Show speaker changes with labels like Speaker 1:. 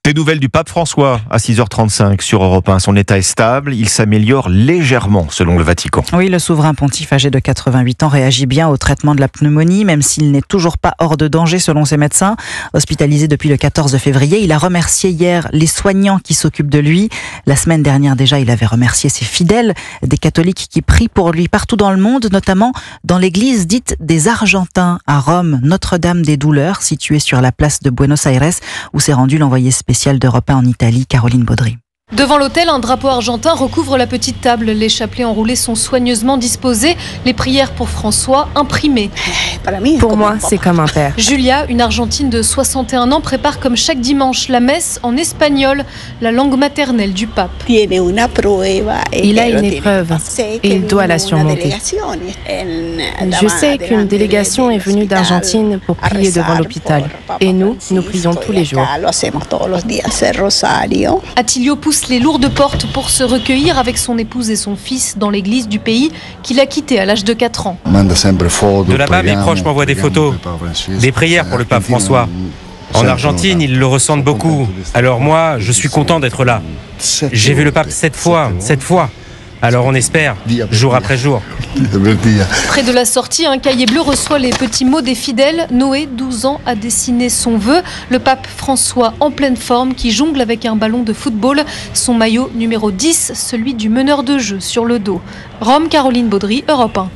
Speaker 1: Des nouvelles du pape François à 6h35 sur Europe 1. Son état est stable, il s'améliore légèrement selon le Vatican.
Speaker 2: Oui, le souverain pontife âgé de 88 ans réagit bien au traitement de la pneumonie, même s'il n'est toujours pas hors de danger selon ses médecins. Hospitalisé depuis le 14 février, il a remercié hier les soignants qui s'occupent de lui. La semaine dernière déjà, il avait remercié ses fidèles, des catholiques qui prient pour lui partout dans le monde, notamment dans l'église dite des Argentins à Rome, Notre-Dame des Douleurs, située sur la place de Buenos Aires, où s'est rendu l'envoyé spécial d'Europe 1 en Italie, Caroline Baudry.
Speaker 3: Devant l'autel, un drapeau argentin recouvre la petite table. Les chapelets enroulés sont soigneusement disposés. Les prières pour François imprimées.
Speaker 4: Pour moi, c'est comme un père.
Speaker 3: Julia, une Argentine de 61 ans, prépare comme chaque dimanche la messe en espagnol, la langue maternelle du pape.
Speaker 4: Il a une épreuve et il doit la surmonter. Je sais qu'une délégation est venue d'Argentine pour prier devant l'hôpital. Et nous prions tous les jours.
Speaker 3: Attilio pousse les lourdes portes pour se recueillir avec son épouse et son fils dans l'église du pays qu'il a quitté à l'âge de 4 ans.
Speaker 5: De là-bas, mes proches m'envoient des photos, des prières pour le pape François. En Argentine, ils le ressentent beaucoup. Alors moi, je suis content d'être là. J'ai vu le pape 7 fois. Alors on espère, jour après jour.
Speaker 3: Près de la sortie, un cahier bleu reçoit les petits mots des fidèles. Noé, 12 ans, a dessiné son vœu. Le pape François en pleine forme qui jongle avec un ballon de football. Son maillot numéro 10, celui du meneur de jeu sur le dos. Rome, Caroline Baudry, Europe 1.